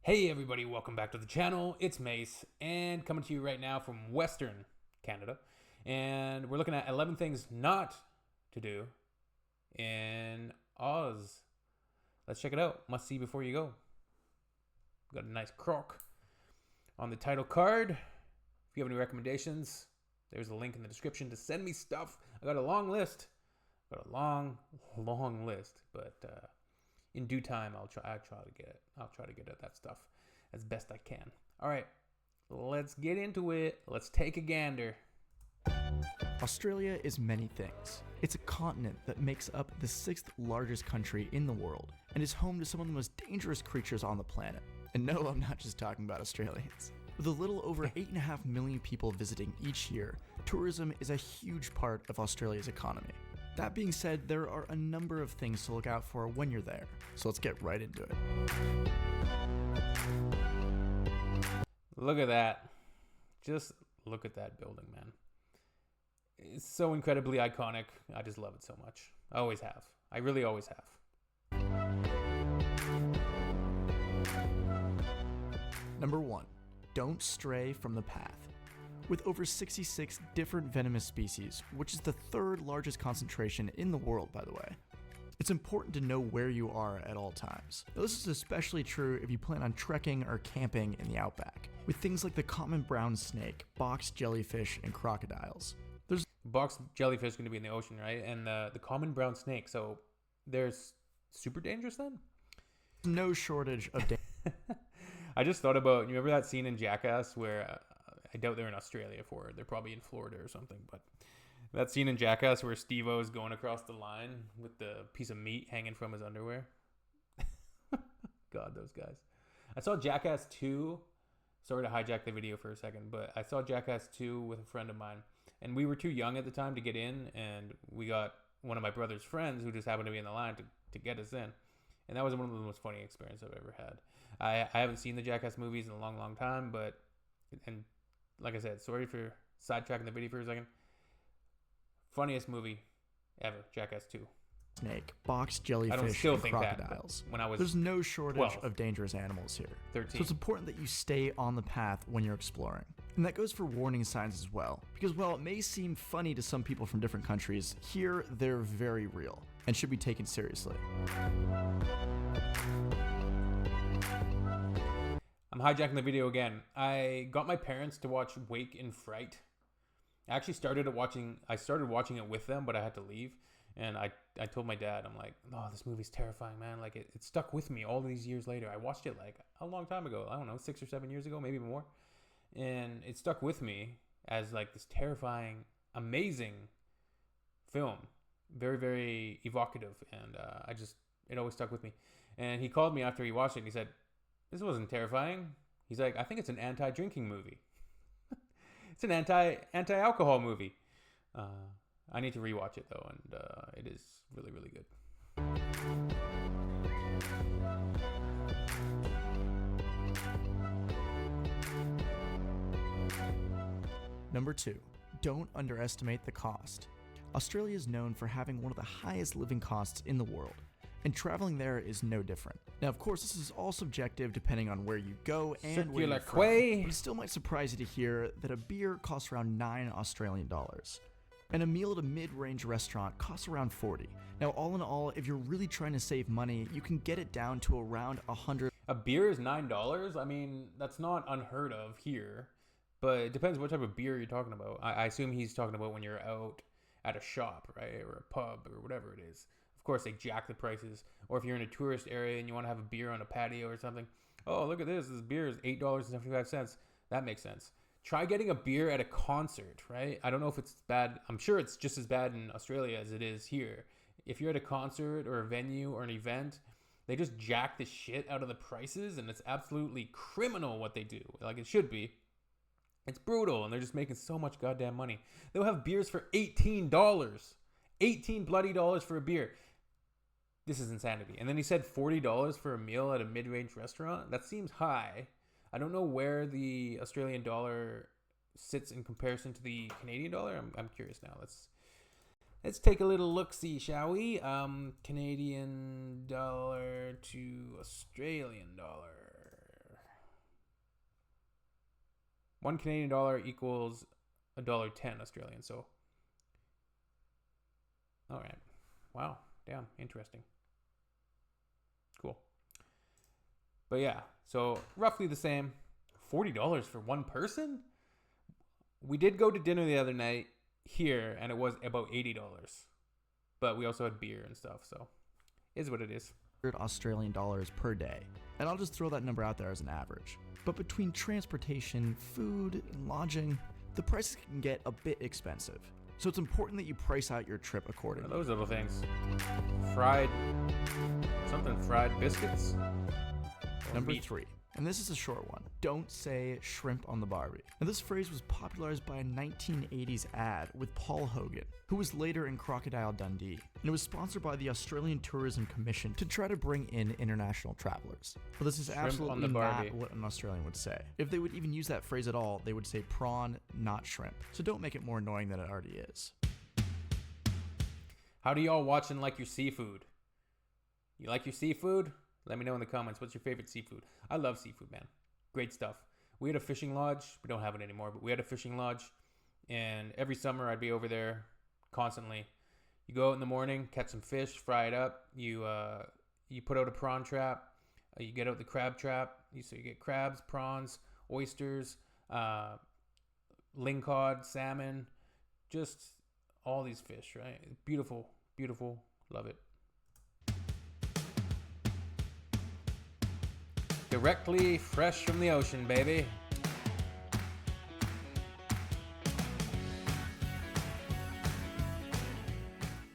Hey everybody, welcome back to the channel. It's Mace, and coming to you right now from Western Canada. And we're looking at 11 things not to do in Oz. Let's check it out. Must see before you go. Got a nice croc on the title card. If you have any recommendations, there's a link in the description to send me stuff. I got a long list. Got a long list, but in due time, I'll try to get it. I'll try to get at that stuff as best I can. All right, let's get into it. Let's take a gander. Australia is many things. It's a continent that makes up the 6th largest country in the world and is home to some of the most dangerous creatures on the planet. And no, I'm not just talking about Australians. With a little over 8.5 million people visiting each year, tourism is a huge part of Australia's economy. That being said, there are a number of things to look out for when you're there, so let's get right into it. Look at that. Just look at that building, man. It's so incredibly iconic. I just love it so much. I always have. I really always have. Number 1. Don't stray from the path. With over 66 different venomous species, which is the 3rd largest concentration in the world, by the way, it's important to know where you are at all times. Now, this is especially true if you plan on trekking or camping in the outback, with things like the common brown snake, box jellyfish, and crocodiles. There's Box jellyfish going to be in the ocean, right? And the common brown snake. So there's super dangerous then? no shortage of I just thought about, you remember that scene in Jackass where I doubt they're in Australia for it. They're probably in Florida or something. But that scene in Jackass where Steve-O is going across the line with the piece of meat hanging from his underwear. God, those guys. I saw Jackass 2. Sorry to hijack the video for a second, but I saw Jackass 2 with a friend of mine. And we were too young at the time to get in. And we got one of my brother's friends who just happened to be in the line to get us in. And that was one of the most funny experiences I've ever had. I haven't seen the Jackass movies in a long time, but... And like I said, sorry for sidetracking the video for a second. Funniest movie ever, Jackass 2. Snake, box jellyfish, still and think that, crocodiles. when I was There's no shortage 12. of dangerous animals here. 13. So it's important that you stay on the path when you're exploring. And that goes for warning signs as well. Because while it may seem funny to some people from different countries, here they're very real and should be taken seriously. I'm hijacking the video again. I got my parents to watch Wake in Fright. I actually started watching it with them, but I had to leave. And I told my dad, I'm like, oh, this movie's terrifying, man. Like, it stuck with me all these years later. I watched it like a long time ago. I don't know, 6 or 7 years ago, maybe more. And it stuck with me as like this terrifying, amazing film. Very, very evocative. And it always stuck with me. And he called me after he watched it and he said, this wasn't terrifying. He's like, I think it's an anti-drinking movie. It's an anti-alcohol movie. I need to rewatch it though, and it is really, really good. Number 2. Don't underestimate the cost. Australia is known for having one of the highest living costs in the world, and traveling there is no different. Now, of course, this is all subjective depending on where you go and where you're from, but it still might surprise you to hear that a beer costs around $9 Australian, and a meal at a mid-range restaurant costs around 40. Now, all in all, if you're really trying to save money, you can get it down to around 100. A beer is $9? I mean, that's not unheard of here, but it depends what type of beer you're talking about. I assume he's talking about when you're out at a shop, right, or a pub or whatever it is. Of course, they jack the prices. Or if you're in a tourist area and you want to have a beer on a patio or something, oh, look at this. This beer is $8.75. That makes sense. Try getting a beer at a concert, right? I don't know if it's bad. I'm sure it's just as bad in Australia as it is here. If you're at a concert or a venue or an event, they just jack the shit out of the prices, and it's absolutely criminal what they do. Like it should be. It's brutal, and they're just making so much goddamn money. They'll have beers for $18. $18 bloody dollars for a beer. This is insanity. And then he said $40 for a meal at a mid-range restaurant. That seems high. I don't know where the Australian dollar sits in comparison to the Canadian dollar. I'm curious now. Let's take a little look-see, shall we? Canadian dollar to Australian dollar. $1 Canadian equals $1.10 Australian. So, all right. Wow. Damn. Interesting. Cool. But yeah, so roughly the same. $40 for one person? We did go to dinner the other night here, and it was about $80. But we also had beer and stuff, so is what it is. Australian dollars per day. And I'll just throw that number out there as an average. But between transportation, food, and lodging, the prices can get a bit expensive. So it's important that you price out your trip accordingly. Those little things. Fried biscuits. Number 3. And this is a short one. Don't say shrimp on the Barbie. Now this phrase was popularized by a 1980s ad with Paul Hogan, who was later in Crocodile Dundee. And it was sponsored by the Australian Tourism Commission to try to bring in international travelers. But this is Shrimp absolutely not what an Australian would say. If they would even use that phrase at all, they would say prawn, not shrimp. So don't make it more annoying than it already is. How do y'all watch and like your seafood? You like your seafood? Let me know in the comments. What's your favorite seafood? I love seafood, man. Great stuff. We had a fishing lodge. We don't have it anymore, but we had a fishing lodge. And every summer I'd be over there constantly. You go out in the morning, catch some fish, fry it up. You put out a prawn trap. You get out the crab trap. So you get crabs, prawns, oysters, lingcod, salmon. Just all these fish, right? Beautiful, beautiful. Love it. Directly fresh from the ocean, baby.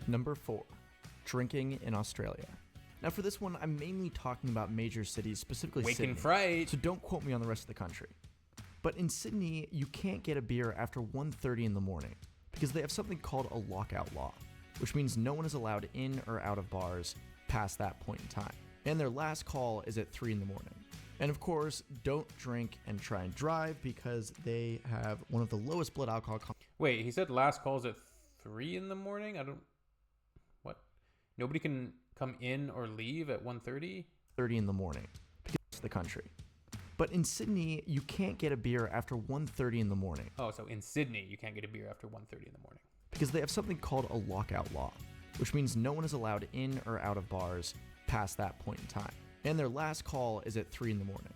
Number 4. Drinking in Australia. Now for this one, I'm mainly talking about major cities, specifically Wake Sydney. and fright. So don't quote me on the rest of the country. But in Sydney, you can't get a beer after 1:30 in the morning because they have something called a lockout law, which means no one is allowed in or out of bars past that point in time. And their last call is at 3 in the morning. And of course, don't drink and try and drive because they have one of the lowest blood alcohol. Wait, he said last call's at 3 in the morning? What? Nobody can come in or leave at 1:30? 30 in the morning because it's the country. But in Sydney, you can't get a beer after 1:30 in the morning. Oh, so in Sydney, you can't get a beer after 1:30 in the morning. Because they have something called a lockout law, which means no one is allowed in or out of bars past that point in time. And their last call is at 3 in the morning.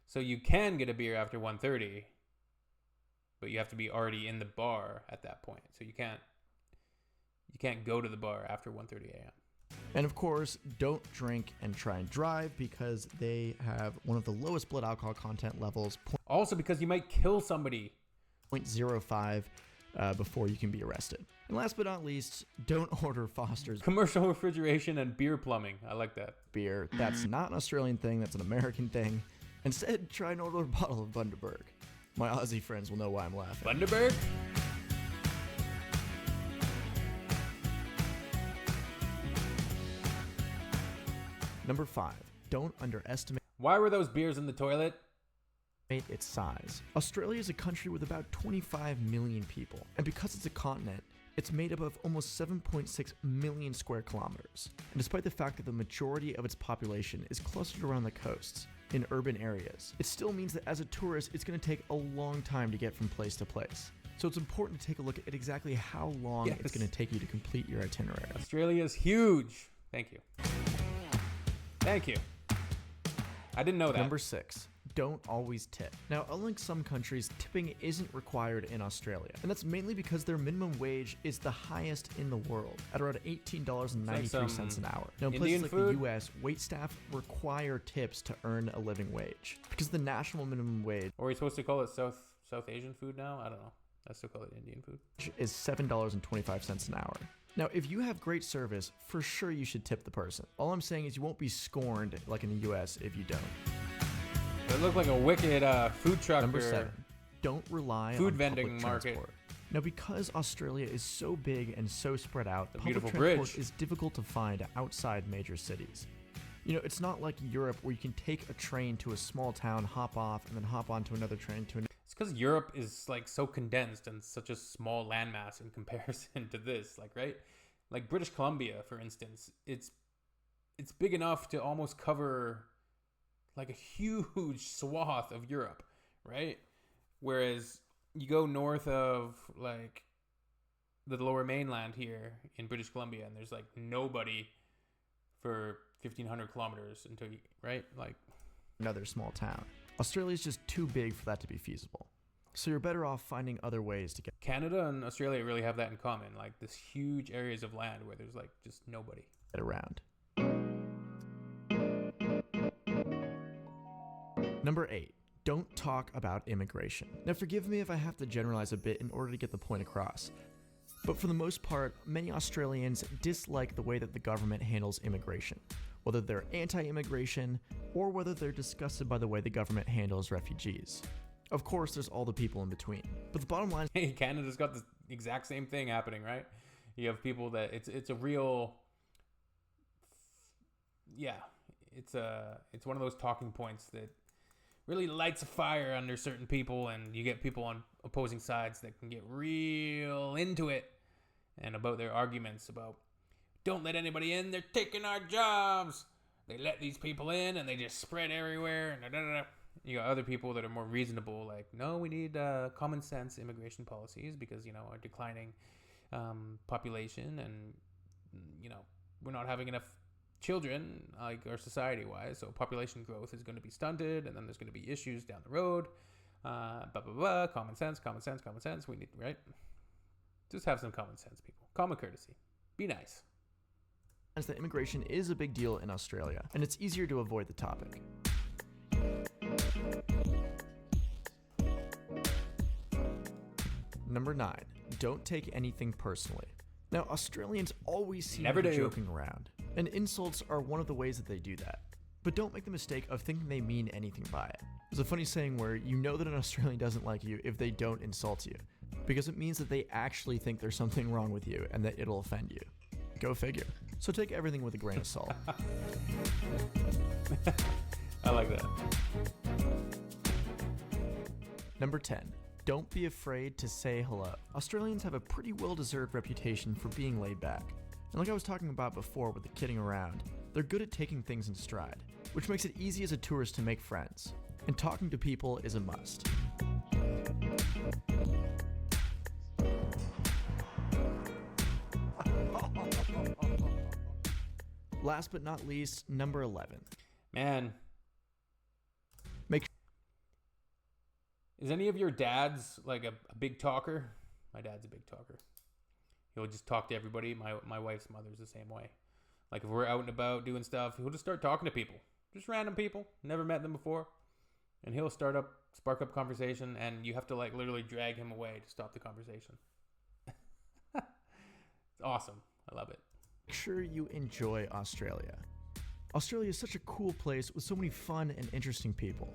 So you can get a beer after 1:30, but you have to be already in the bar at that point. So you can't go to the bar after 1:30 a.m. And of course, don't drink and try and drive because they have one of the lowest blood alcohol content levels. Also because you might kill somebody. 0.05 before you can be arrested. And last but not least, don't order Foster's Commercial refrigeration and beer plumbing. I like that. beer. That's not an Australian thing, that's an American thing. Instead, try and order a bottle of Bundaberg. My Aussie friends will know why I'm laughing. Bundaberg? Number 5, don't underestimate Why were those beers in the toilet? its size. Australia is a country with about 25 million people, and because it's a continent, it's made up of almost 7.6 million square kilometers. And despite the fact that the majority of its population is clustered around the coasts, in urban areas, it still means that as a tourist, it's going to take a long time to get from place to place. So it's important to take a look at exactly how long it's going to take you to complete your itinerary. Australia's huge. Thank you. Thank you. I didn't know that. Number 6, don't always tip. Now, unlike some countries, tipping isn't required in Australia, and that's mainly because their minimum wage is the highest in the world, at around $18.93 an hour. Now, in places like the US, waitstaff require tips to earn a living wage, because the national minimum wage, or are we supposed to call it South Asian food now? I don't know. I still call it Indian food. Is $7.25 an hour. Now, if you have great service, for sure you should tip the person. All I'm saying is you won't be scorned like in the US if you don't. It looked like a wicked food truck. Number 7, don't rely on food vending public market. transport. Now, because Australia is so big and so spread out, The public beautiful transport bridge is difficult to find outside major cities. You know, it's not like Europe where you can take a train to a small town, hop off, and then hop onto another train to another. It's because Europe is like so condensed and such a small landmass in comparison to this, like, right? Like British Columbia, for instance, it's big enough to almost cover like a huge swath of Europe, right? Whereas you go north of like the lower mainland here in British Columbia, and there's like nobody for 1,500 kilometers until you, right? Like another small town. Australia's just too big for that to be feasible. So you're better off finding other ways to get Canada and Australia really have that in common. Like this huge areas of land where there's like just nobody. around. Number 8. Don't talk about immigration. Now forgive me if I have to generalize a bit in order to get the point across. But for the most part, many Australians dislike the way that the government handles immigration, whether they're anti-immigration or whether they're disgusted by the way the government handles refugees. Of course, there's all the people in between. But the bottom line Hey, Canada's got the exact same thing happening, right? You have people that it's a real, yeah, it's one of those talking points that really lights a fire under certain people, and you get people on opposing sides that can get real into it and about their arguments about don't let anybody in, they're taking our jobs. They let these people in and they just spread everywhere. You got other people that are more reasonable, like, no, we need common sense immigration policies because, you know, our declining population and, you know, we're not having enough children, like our society wise, so population growth is going to be stunted, and then there's going to be issues down the road. Blah blah blah. Common sense. We need, right? Just have some common sense, people. Common courtesy. Be nice. is that immigration is a big deal in Australia, and it's easier to avoid the topic. Number 9. Don't take anything personally. Now, Australians always seem Never to be do. joking around, and insults are one of the ways that they do that. But don't make the mistake of thinking they mean anything by it. There's a funny saying where you know that an Australian doesn't like you if they don't insult you, because it means that they actually think there's something wrong with you and that it'll offend you. Go figure. So take everything with a grain of salt. I like that. Number 10. Don't be afraid to say hello. Australians have a pretty well-deserved reputation for being laid back. And like I was talking about before with the kidding around, they're good at taking things in stride, which makes it easy as a tourist to make friends. And talking to people is a must. Last but not least, number 11. Man. Make Is any of your dads like a big talker? My dad's a big talker. He'll just talk to everybody. My wife's mother's the same way. Like if we're out and about doing stuff, he'll just start talking to people. Just random people. Never met them before. And he'll spark up conversation, and you have to like literally drag him away to stop the conversation. It's awesome. I love it. Make sure you enjoy Australia. Australia is such a cool place with so many fun and interesting people.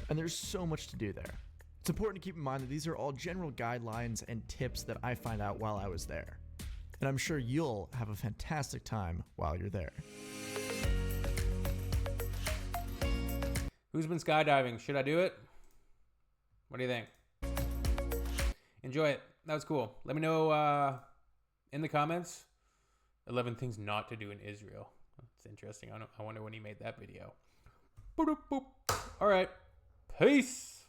And there's so much to do there. It's important to keep in mind that these are all general guidelines and tips that I find out while I was there. And I'm sure you'll have a fantastic time while you're there. Who's been skydiving? Should I do it? What do you think? Enjoy it. That was cool. Let me know in the comments 11 things not to do in Israel. It's interesting. I wonder when he made that video. Boop, boop, boop. All right. Peace.